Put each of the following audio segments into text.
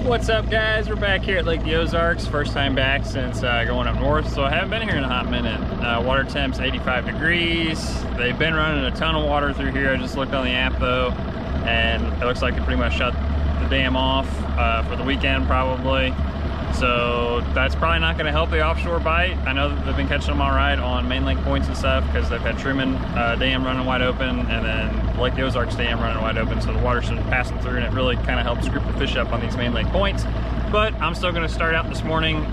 What's up, guys? We're back here at Lake the Ozarks. First time back since going up north, so I haven't been here in a hot minute. Water temp's 85 degrees. They've been running a ton of water through here. I just looked on the app though, and it looks like they pretty much shut the dam off for the weekend probably. So that's probably not going to help the offshore bite. I know that they've been catching them all right on main lake points and stuff because they've had Truman Dam running wide open and then Lake the Ozarks Dam running wide open, so the water's been passing through and it really kind of helps group the fish up on these main lake points. But I'm still going to start out this morning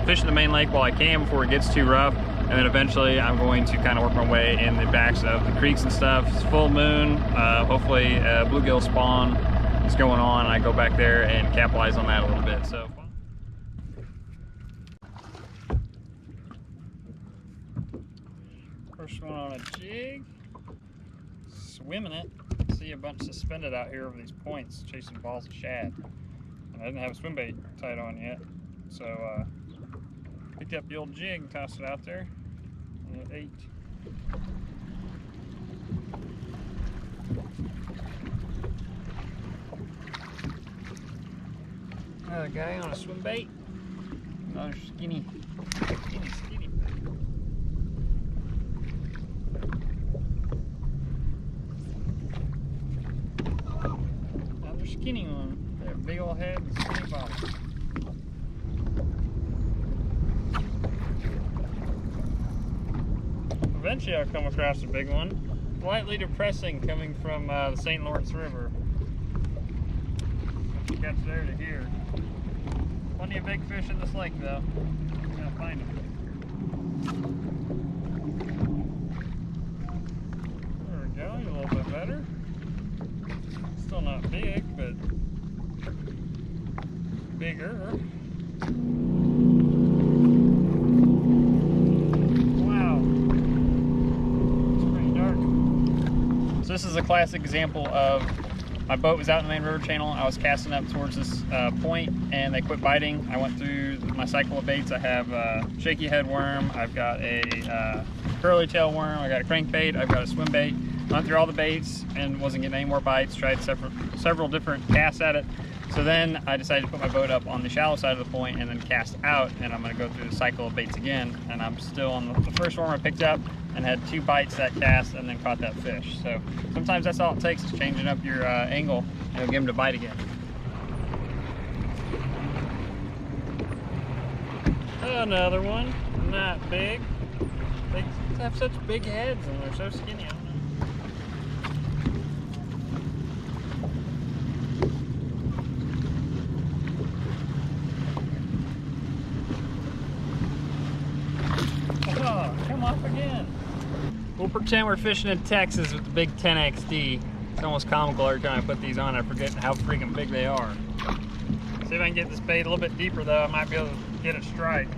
fishing the main lake while I can before it gets too rough, and then eventually I'm going to kind of work my way in the backs of the creeks and stuff. It's full moon, hopefully bluegill spawn is going on, and I go back there and capitalize on that a little bit. So. First one on a jig, swimming it. See a bunch suspended out here over these points, chasing balls of shad. And I didn't have a swim bait tied on yet, so picked up the old jig and tossed it out there, and it ate. Another guy on a swim bait. Another skinny. Skinny one. They have big old head and skinny body. Eventually I'll come across a big one. Lightly depressing coming from the St. Lawrence River. Once you catch there to here. Plenty of big fish in this lake though. I'm gonna find them. There we go, a little bit better. Still not big, but bigger. Wow, it's pretty dark. So this is a classic example of my boat was out in the main river channel. I was casting up towards this point and they quit biting. I went through my cycle of baits. I have a shaky head worm, I've got a curly tail worm, I got a crankbait, I've got a swim bait. Went through all the baits and wasn't getting any more bites. Tried several different casts at it. So then I decided to put my boat up on the shallow side of the point and then cast out, and I'm going to go through the cycle of baits again. And I'm still on the first worm I picked up and had 2 bites that cast and then caught that fish. So sometimes that's all it takes, is changing up your angle and it'll get them to bite again. Another one, not big. They have such big heads and they're so skinny. Again. We'll pretend we're fishing in Texas with the big 10XD. It's almost comical every time I put these on. I forget how freaking big they are. See if I can get this bait a little bit deeper though. I might be able to get it strike.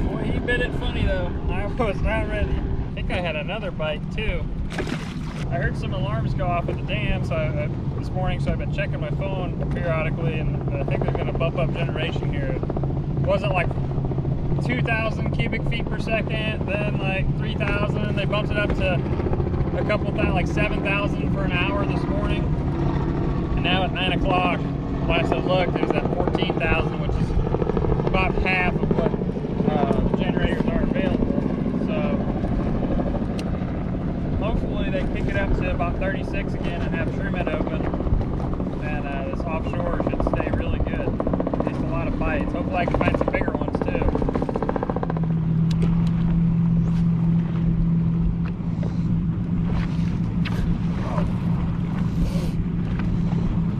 Boy, he bit it funny though. I was not ready. I think I had another bite too. I heard some alarms go off at the dam this morning, so I've been checking my phone periodically, and I think they're going to bump up generation here. It wasn't like 2,000 cubic feet per second, then like 3,000, they bumped it up to a couple thousand, like 7,000 for an hour this morning. And now at 9 o'clock, last I looked, it was at 14,000, which is about half of what the generators are available. So hopefully they pick it up to about 36 again and have Truman open, and this offshore should stay really good. Just a lot of bites. Hopefully I can find some bigger ones too.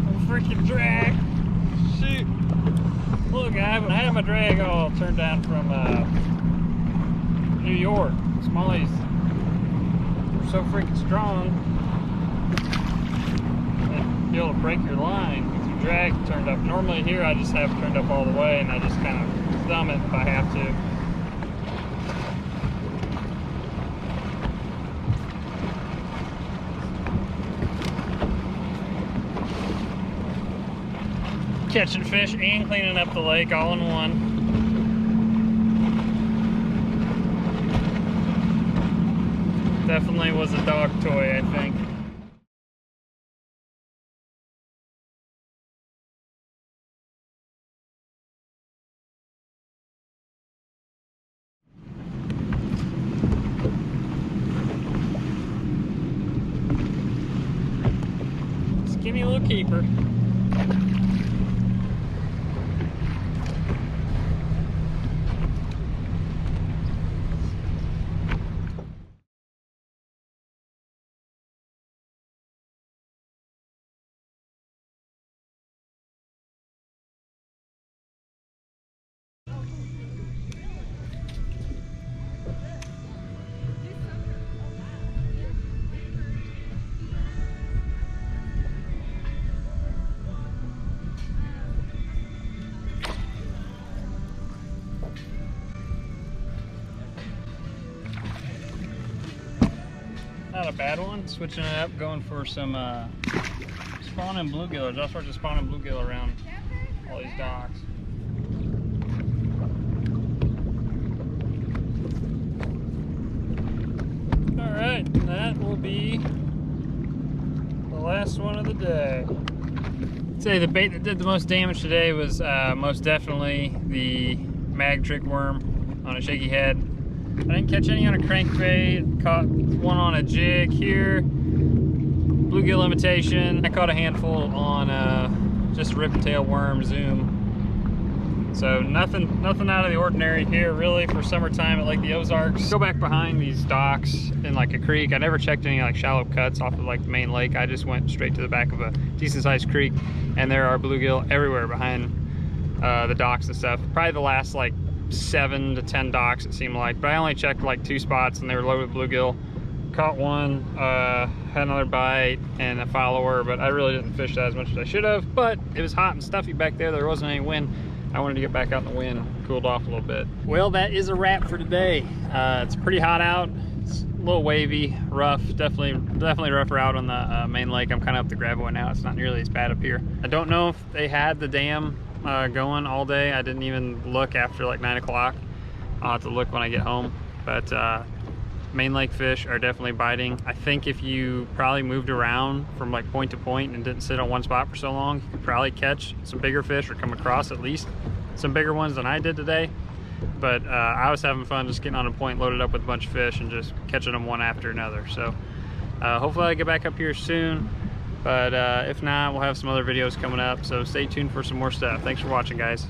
Oh, freaking drag! Shoot! Look, I had my drag all turned down from New York. Smallies. So freaking strong, and be able to break your line with your drag turned up. Normally here I just have it turned up all the way and I just kind of thumb it if I have to. Catching fish and cleaning up the lake all in one. Definitely was a dog toy, I think. Skinny little keeper. Not a bad one. Switching it up, going for some spawning bluegillers. All sorts of spawning bluegill around all these docks. All right, that will be the last one of the day. I'd say the bait that did the most damage today was most definitely the mag trick worm on a shaky head. I didn't catch any on a crankbait, caught one on a jig here, bluegill imitation. I caught a handful on just rip-tail worm zoom. So nothing out of the ordinary here really for summertime at like the Ozarks. Go back behind these docks in like a creek. I never checked any like shallow cuts off of like the main lake. I just went straight to the back of a decent sized creek, and there are bluegill everywhere behind the docks and stuff. Probably the last like 7 to 10 docks it seemed like, but I only checked like 2 spots and they were loaded with bluegill. Caught one, had another bite and a follower, but I really didn't fish that as much as I should have. But it was hot and stuffy back there. There wasn't any wind. I wanted to get back out in the wind, cooled off a little bit. Well, that is a wrap for today. It's pretty hot out. It's a little wavy, rough, definitely rougher out on the main lake. I'm kind of up the gravel now. It's not nearly as bad up here. I don't know if they had the dam going all day. I didn't even look after like 9 o'clock. I'll have to look when I get home. But main lake fish are definitely biting. I think if you probably moved around from like point to point and didn't sit on one spot for so long, you could probably catch some bigger fish or come across at least some bigger ones than I did today. But I was having fun just getting on a point, loaded up with a bunch of fish and just catching them one after another. So hopefully I get back up here soon. But if not, we'll have some other videos coming up. So stay tuned for some more stuff. Thanks for watching, guys.